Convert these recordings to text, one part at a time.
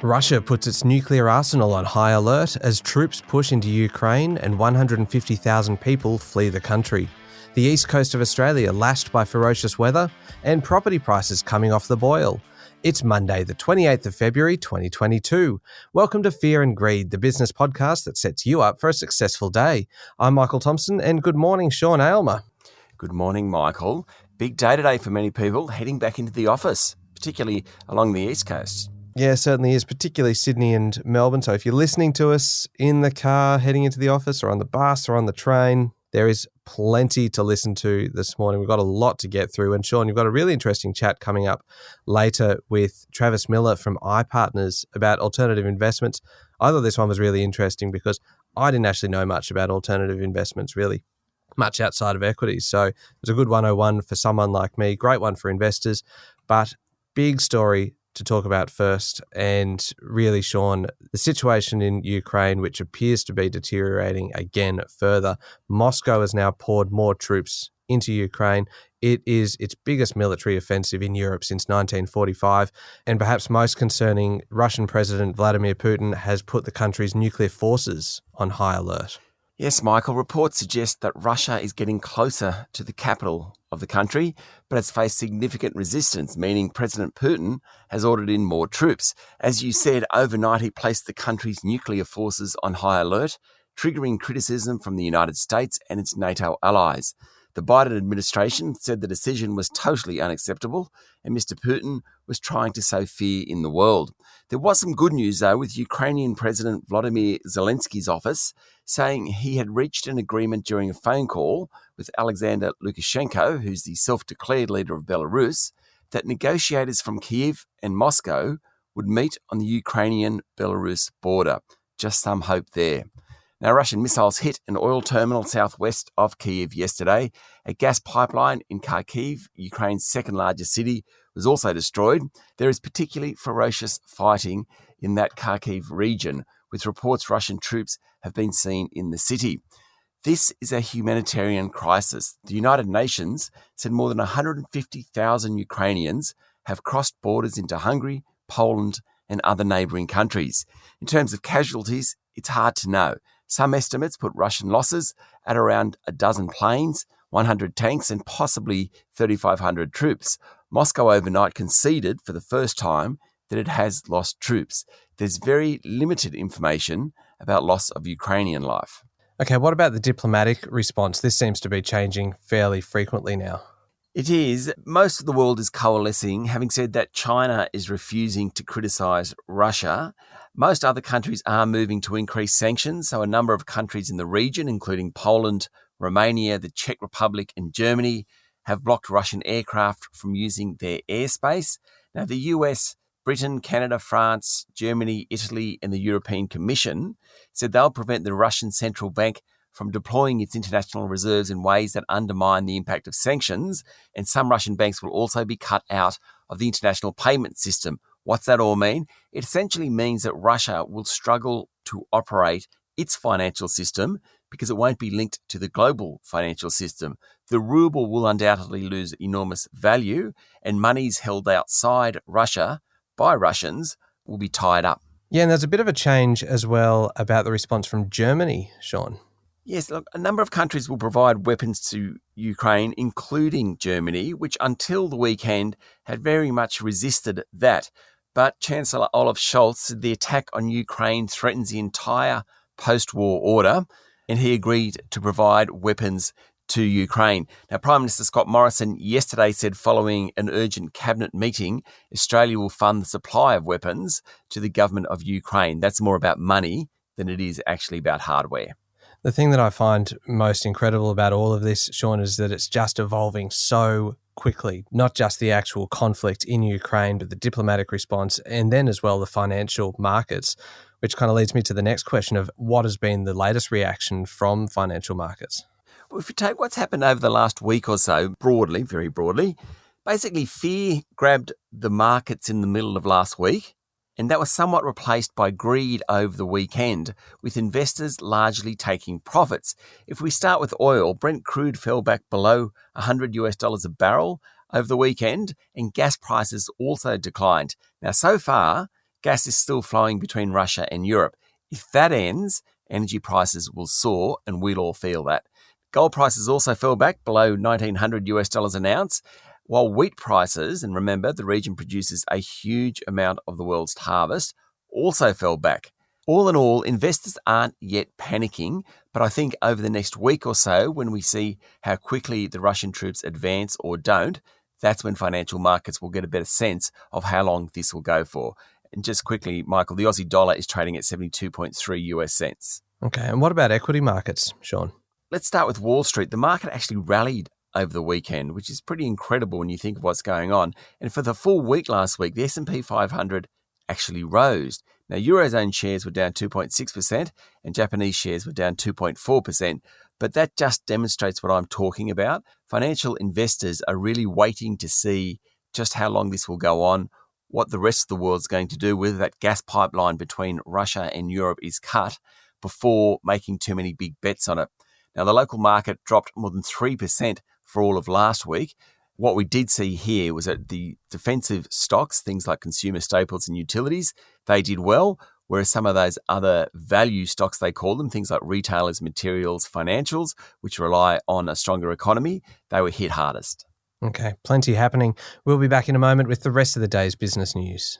Russia puts its nuclear arsenal on high alert as troops push into Ukraine and 150,000 people flee the country. The east coast of Australia lashed by ferocious weather and property prices coming off the boil. It's Monday, the 28th of February, 2022. Welcome to Fear and Greed, the business podcast that sets you up for a successful day. I'm Michael Thompson, and good morning, Sean Aylmer. Good morning, Michael. Big day today for many people heading back into the office, particularly along the east coast. Yeah, it certainly is, particularly Sydney and Melbourne. So if you're listening to us in the car, heading into the office or on the bus or on the train, there is plenty to listen to this morning. We've got a lot to get through. And Sean, you've got a really interesting chat coming up later with Travis Miller from iPartners about alternative investments. I thought this one was really interesting because I didn't actually know much about alternative investments, really much outside of equities. So it was a good 101 for someone like me, great one for investors, but big story to talk about first. And really, Sean, the situation in Ukraine, which appears to be deteriorating again further. Moscow has now poured more troops into Ukraine. It is its biggest military offensive in Europe since 1945. And perhaps most concerning, Russian President Vladimir Putin has put the country's nuclear forces on high alert. Yes, Michael, reports suggest that Russia is getting closer to the capital of the country, but has faced significant resistance, meaning President Putin has ordered in more troops. As you said, overnight he placed the country's nuclear forces on high alert, triggering criticism from the United States and its NATO allies. The Biden administration said the decision was totally unacceptable, and Mr. Putin was trying to sow fear in the world. There was some good news, though, with Ukrainian President Volodymyr Zelensky's office saying he had reached an agreement during a phone call with Alexander Lukashenko, who's the self-declared leader of Belarus, that negotiators from Kyiv and Moscow would meet on the Ukrainian-Belarus border. Just some hope there. Now, Russian missiles hit an oil terminal southwest of Kyiv yesterday. A gas pipeline in Kharkiv, Ukraine's second largest city, was also destroyed. There is particularly ferocious fighting in that Kharkiv region, with reports Russian troops have been seen in the city. This is a humanitarian crisis. The United Nations said more than 150,000 Ukrainians have crossed borders into Hungary, Poland, and other neighbouring countries. In terms of casualties, it's hard to know. Some estimates put Russian losses at around a dozen planes, 100 tanks, and possibly 3,500 troops. Moscow overnight conceded for the first time that it has lost troops. There's very limited information about loss of Ukrainian life. Okay, what about the diplomatic response? This seems to be changing fairly frequently now. It is. Most of the world is coalescing, having said that China is refusing to criticise Russia. Most other countries are moving to increase sanctions, so a number of countries in the region, including Poland, Romania, the Czech Republic and Germany, have blocked Russian aircraft from using their airspace. Now, the US, Britain, Canada, France, Germany, Italy and the European Commission said they'll prevent the Russian central bank from deploying its international reserves in ways that undermine the impact of sanctions, and some Russian banks will also be cut out of the international payment system. What's that all mean? It essentially means that Russia will struggle to operate its financial system because it won't be linked to the global financial system. The ruble will undoubtedly lose enormous value, and monies held outside Russia by Russians will be tied up. Yeah, and there's a bit of a change as well about the response from Germany, Sean. Yes, look, a number of countries will provide weapons to Ukraine, including Germany, which until the weekend had very much resisted that. But Chancellor Olaf Scholz said the attack on Ukraine threatens the entire post-war order, and he agreed to provide weapons to Ukraine. Now, Prime Minister Scott Morrison yesterday said following an urgent cabinet meeting, Australia will fund the supply of weapons to the government of Ukraine. That's more about money than it is actually about hardware. The thing that I find most incredible about all of this, Sean, is that it's just evolving so quickly, not just the actual conflict in Ukraine, but the diplomatic response and then as well the financial markets, which kind of leads me to the next question of what has been the latest reaction from financial markets. Well, if you take what's happened over the last week or so, broadly, very broadly, basically fear grabbed the markets in the middle of last week, and that was somewhat replaced by greed over the weekend, with investors largely taking profits. If we start with oil, Brent crude fell back below $100 a barrel over the weekend, and gas prices also declined. Now, so far, gas is still flowing between Russia and Europe. If that ends, energy prices will soar and we'll all feel that. Gold prices also fell back below $1,900 an ounce, while wheat prices, and remember the region produces a huge amount of the world's harvest, also fell back. All in all, investors aren't yet panicking, but I think over the next week or so, when we see how quickly the Russian troops advance or don't, that's when financial markets will get a better sense of how long this will go for. And just quickly, Michael, the Aussie dollar is trading at 72.3 US cents. Okay, and what about equity markets, Sean? Let's start with Wall Street. The market actually rallied over the weekend, which is pretty incredible when you think of what's going on. And for the full week last week, the S&P 500 actually rose. Now, Eurozone shares were down 2.6% and Japanese shares were down 2.4%. But that just demonstrates what I'm talking about. Financial investors are really waiting to see just how long this will go on, what the rest of the world's going to do, whether that gas pipeline between Russia and Europe is cut before making too many big bets on it. Now, the local market dropped more than 3% for all of last week. What we did see here was that the defensive stocks, things like consumer staples and utilities, they did well, whereas some of those other value stocks, they call them, things like retailers, materials, financials, which rely on a stronger economy, they were hit hardest. Okay, plenty happening. We'll be back in a moment with the rest of the day's business news.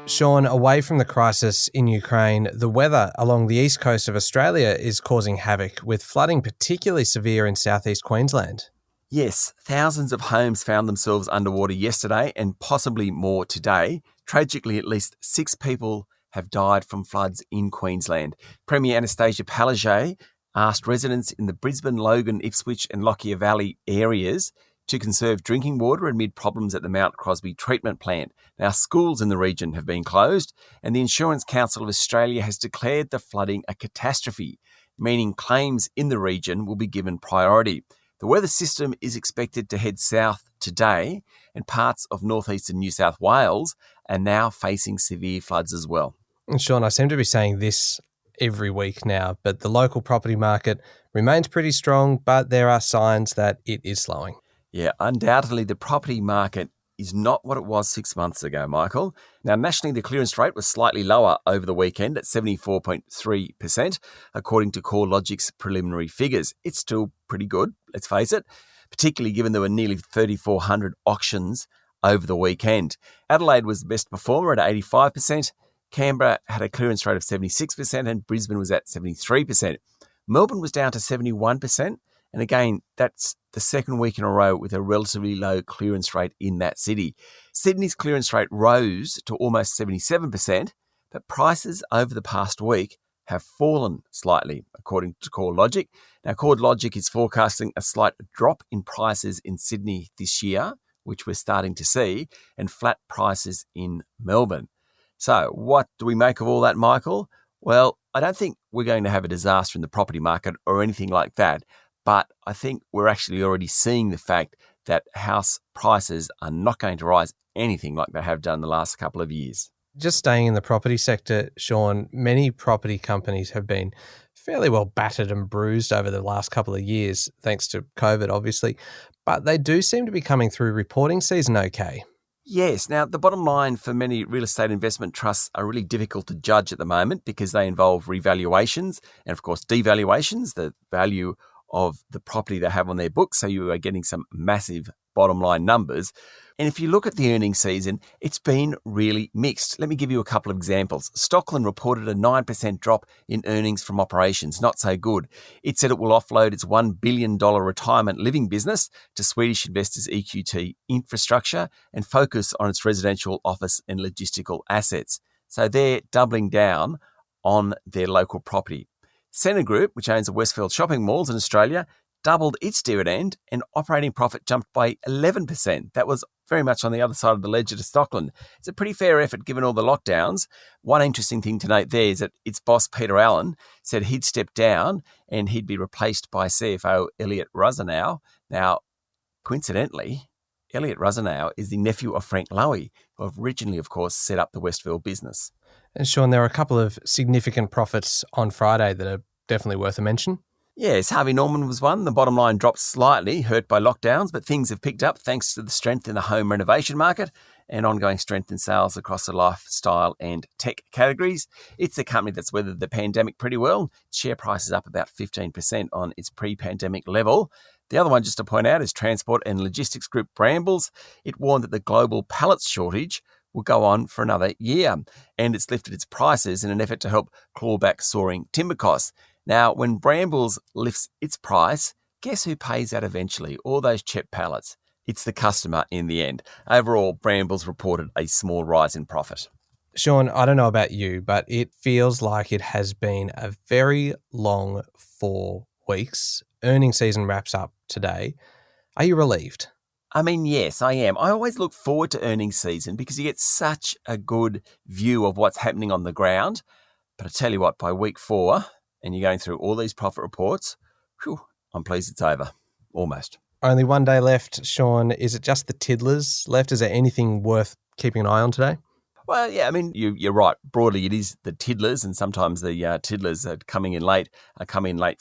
Sean, away from the crisis in Ukraine, the weather along the east coast of Australia is causing havoc, with flooding particularly severe in southeast Queensland. Yes, thousands of homes found themselves underwater yesterday and possibly more today. Tragically, at least 6 people have died from floods in Queensland. Premier Anastasia Palaszczuk asked residents in the Brisbane, Logan, Ipswich and Lockyer Valley areas to conserve drinking water amid problems at the Mount Crosby treatment plant. Now, schools in the region have been closed, and the Insurance Council of Australia has declared the flooding a catastrophe, meaning claims in the region will be given priority. The weather system is expected to head south today, and parts of northeastern New South Wales are now facing severe floods as well. And Sean, I seem to be saying this every week now, but the local property market remains pretty strong, but there are signs that it is slowing. Yeah, undoubtedly the property market is not what it was 6 months ago, Michael. Now, nationally, the clearance rate was slightly lower over the weekend at 74.3%, according to CoreLogic's preliminary figures. It's still pretty good, let's face it, particularly given there were nearly 3,400 auctions over the weekend. Adelaide was the best performer at 85%. Canberra had a clearance rate of 76% and Brisbane was at 73%. Melbourne was down to 71%. And again, that's the second week in a row with a relatively low clearance rate in that city. Sydney's clearance rate rose to almost 77%, but prices over the past week have fallen slightly, according to CoreLogic. Now, CoreLogic is forecasting a slight drop in prices in Sydney this year, which we're starting to see, and flat prices in Melbourne. So what do we make of all that, Michael? Well, I don't think we're going to have a disaster in the property market or anything like that. But I think we're actually already seeing the fact that house prices are not going to rise anything like they have done the last couple of years. Just staying in the property sector, Sean, many property companies have been fairly well battered and bruised over the last couple of years, thanks to COVID, obviously. But they do seem to be coming through reporting season okay. Yes. Now, the bottom line for many real estate investment trusts are really difficult to judge at the moment because they involve revaluations and, of course, devaluations, the value of the property they have on their books. So you are getting some massive bottom line numbers. And if you look at the earnings season, it's been really mixed. Let me give you a couple of examples. Stockland reported a 9% drop in earnings from operations. Not so good. It said it will offload its $1 billion retirement living business to Swedish investors EQT Infrastructure and focus on its residential, office and logistical assets. So they're doubling down on their local property. Scentre Group, which owns the Westfield shopping malls in Australia, doubled its dividend and operating profit jumped by 11%. That was very much on the other side of the ledger to Stockland. It's a pretty fair effort given all the lockdowns. One interesting thing to note there is that its boss, Peter Allen, said he'd step down and he'd be replaced by CFO Elliot Rusanow. Now, coincidentally, Elliot Rusanow is the nephew of Frank Lowy, who originally, of course, set up the Westfield business. And Sean, there are a couple of significant profits on Friday that are definitely worth a mention. Yes, Harvey Norman was one. The bottom line dropped slightly, hurt by lockdowns, but things have picked up thanks to the strength in the home renovation market and ongoing strength in sales across the lifestyle and tech categories. It's a company that's weathered the pandemic pretty well. Share price is up about 15% on its pre-pandemic level. The other one, just to point out, is transport and logistics group Brambles. It warned that the global pallets shortage will go on for another year, and it's lifted its prices in an effort to help claw back soaring timber costs. Now, when Brambles lifts its price, guess who pays that eventually? All those CHEP pallets. It's the customer in the end. Overall, Brambles reported a small rise in profit. Sean, I don't know about you, but it feels like it has been a very long 4 weeks. Earnings season wraps up today. Are you relieved? I mean, yes, I am. I always look forward to earnings season because you get such a good view of what's happening on the ground. But I tell you what, by week 4, and you're going through all these profit reports, I'm pleased it's over. Almost. Only one day left, Sean. Is it just the tiddlers left? Is there anything worth keeping an eye on today? Well, yeah, I mean, you're right. Broadly, it is the tiddlers, and sometimes the tiddlers are coming in late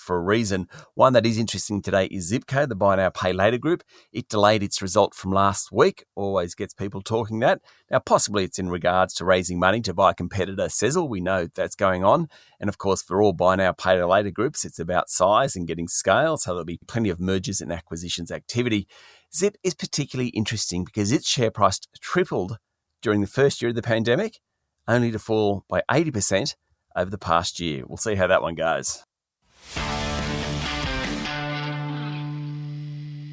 for a reason. One that is interesting today is Zipco, the buy now, pay later group. It delayed its result from last week. Always gets people talking that. Now, possibly it's in regards to raising money to buy a competitor, Sezzle. We know that's going on. And of course, for all buy now, pay later groups, it's about size and getting scale. So there'll be plenty of mergers and acquisitions activity. Zip is particularly interesting because its share price tripled during the first year of the pandemic, only to fall by 80% over the past year. We'll see how that one goes.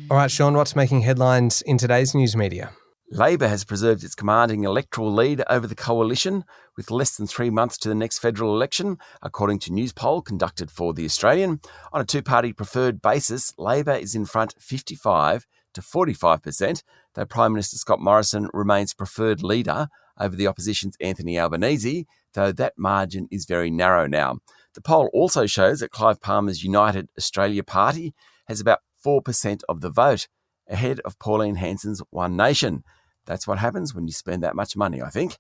All right, Sean, what's making headlines in today's news media? Labor has preserved its commanding electoral lead over the coalition with less than 3 months to the next federal election, according to news poll conducted for The Australian. On a two-party preferred basis, Labor is in front 55 to 45%, though Prime Minister Scott Morrison remains preferred leader over the opposition's Anthony Albanese, though that margin is very narrow now. The poll also shows that Clive Palmer's United Australia Party has about 4% of the vote, ahead of Pauline Hanson's One Nation. That's what happens when you spend that much money, I think.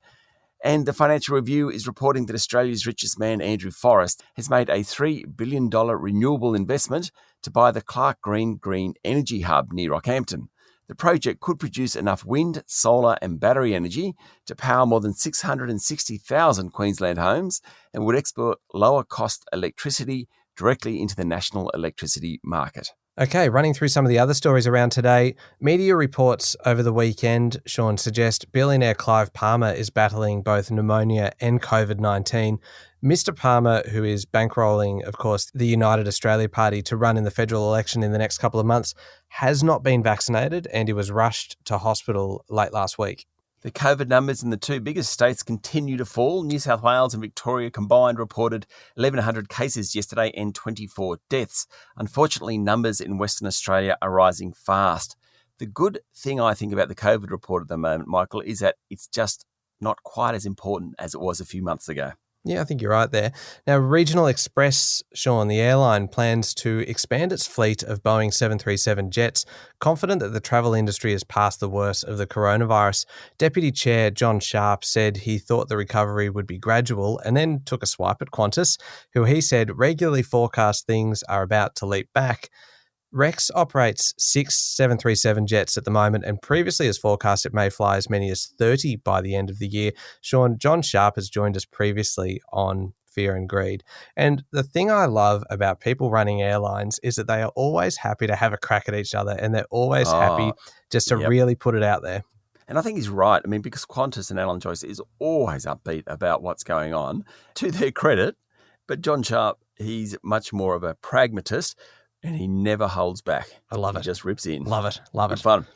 And the Financial Review is reporting that Australia's richest man, Andrew Forrest, has made a $3 billion renewable investment to buy the Clark Green Green Energy Hub near Rockhampton. The project could produce enough wind, solar and battery energy to power more than 660,000 Queensland homes and would export lower-cost electricity directly into the national electricity market. Okay, running through some of the other stories around today. Media reports over the weekend, Sean, suggest billionaire Clive Palmer is battling both pneumonia and COVID-19. Mr. Palmer, who is bankrolling, of course, the United Australia Party to run in the federal election in the next couple of months, has not been vaccinated and he was rushed to hospital late last week. The COVID numbers in the two biggest states continue to fall. New South Wales and Victoria combined reported 1,100 cases yesterday and 24 deaths. Unfortunately, numbers in Western Australia are rising fast. The good thing I think about the COVID report at the moment, Michael, is that it's just not quite as important as it was a few months ago. Yeah, I think you're right there. Now, Regional Express, Sean, the airline, plans to expand its fleet of Boeing 737 jets, confident that the travel industry has passed the worst of the coronavirus. Deputy Chair John Sharp said he thought the recovery would be gradual and then took a swipe at Qantas, who he said regularly forecast things are about to leap back. Rex operates 6 737 jets at the moment and previously has forecast it may fly as many as 30 by the end of the year. Sean, John Sharp has joined us previously on Fear and Greed. And the thing I love about people running airlines is that they are always happy to have a crack at each other and they're always happy just to really put it out there. And I think he's right. I mean, because Qantas and Alan Joyce is always upbeat about what's going on, to their credit. But John Sharp, he's much more of a pragmatist. And he never holds back. I love it. He just rips in. Love it. Love it. Fun.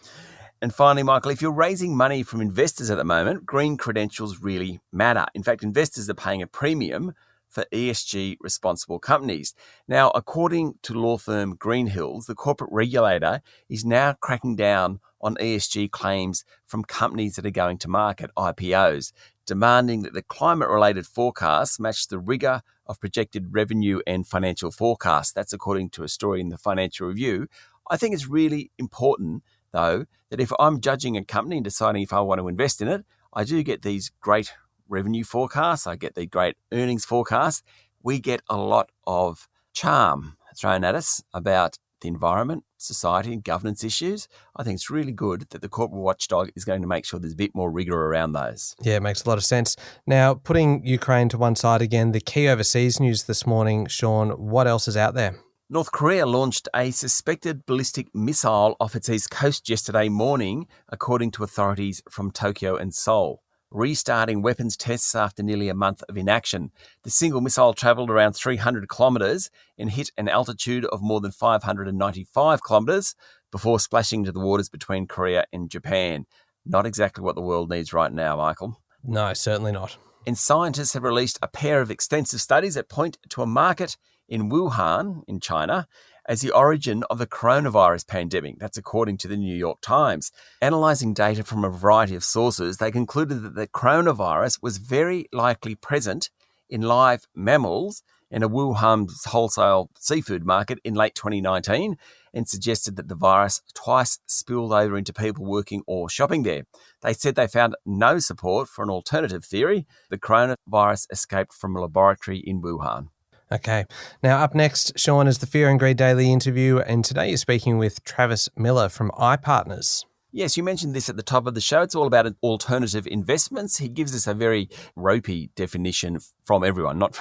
And finally, Michael, if you're raising money from investors at the moment, green credentials really matter. In fact, investors are paying a premium for ESG responsible companies. Now, according to law firm Greenhills, the corporate regulator is now cracking down on ESG claims from companies that are going to market, IPOs, demanding that the climate-related forecasts match the rigour of projected revenue and financial forecasts. That's according to a story in the Financial Review. I think it's really important, though, that if I'm judging a company and deciding if I want to invest in it, I do get these great revenue forecasts. I get the great earnings forecasts. We get a lot of charm thrown at us about the environment, society, and governance issues. I think it's really good that the corporate watchdog is going to make sure there's a bit more rigour around those. Yeah, it makes a lot of sense. Now, putting Ukraine to one side again, the key overseas news this morning, Sean, what else is out there? North Korea launched a suspected ballistic missile off its east coast yesterday morning, according to authorities from Tokyo and Seoul, restarting weapons tests after nearly a month of inaction. The single missile travelled around 300 kilometres and hit an altitude of more than 595 kilometres before splashing into the waters between Korea and Japan. Not exactly what the world needs right now, Michael. No, certainly not. And scientists have released a pair of extensive studies that point to a market in Wuhan, in China, as the origin of the coronavirus pandemic. That's according to the New York Times. Analysing data from a variety of sources, they concluded that the coronavirus was very likely present in live mammals in a Wuhan wholesale seafood market in late 2019 and suggested that the virus twice spilled over into people working or shopping there. They said they found no support for an alternative theory. The coronavirus escaped from a laboratory in Wuhan. Okay. Now, up next, Sean, is the Fear and Greed Daily interview, and today you're speaking with Travis Miller from iPartners. Yes, you mentioned this at the top of the show. It's all about alternative investments. He gives us a very ropey definition from everyone, not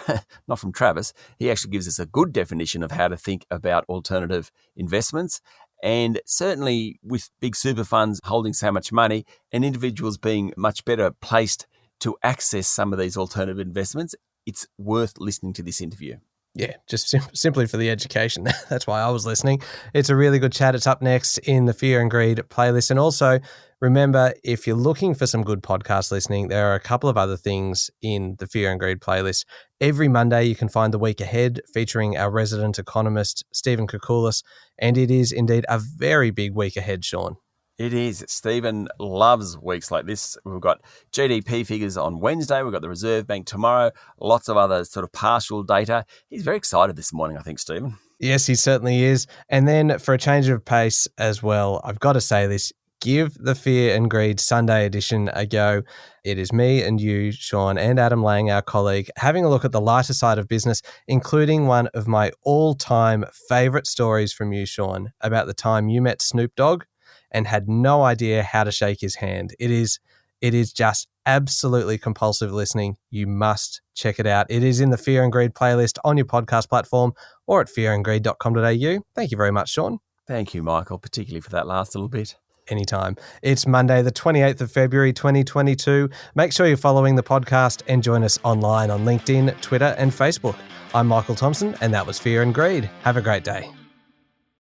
from Travis. He actually gives us a good definition of how to think about alternative investments. And certainly with big super funds holding so much money and individuals being much better placed to access some of these alternative investments, it's worth listening to this interview. Yeah, just simply for the education. That's why I was listening. It's a really good chat. It's up next in the Fear and Greed playlist. And also, remember, if you're looking for some good podcast listening, there are a couple of other things in the Fear and Greed playlist. Every Monday, you can find The Week Ahead, featuring our resident economist, Stephen Koukoulas. And it is indeed a very big week ahead, Sean. It is. Stephen loves weeks like this. We've got GDP figures on Wednesday. We've got the Reserve Bank tomorrow. Lots of other sort of partial data. He's very excited this morning, I think, Stephen. Yes, he certainly is. And then for a change of pace as well, I've got to say this, give the Fear and Greed Sunday edition a go. It is me and you, Sean, and Adam Lang, our colleague, having a look at the lighter side of business, including one of my all-time favourite stories from you, Sean, about the time you met Snoop Dogg and had no idea how to shake his hand. It is just absolutely compulsive listening. You must check it out. It is in the Fear and Greed playlist on your podcast platform or at fearandgreed.com.au. Thank you very much, Sean. Thank you, Michael, particularly for that last little bit. Anytime. It's Monday, the 28th of February, 2022. Make sure you're following the podcast and join us online on LinkedIn, Twitter, and Facebook. I'm Michael Thompson, and that was Fear and Greed. Have a great day.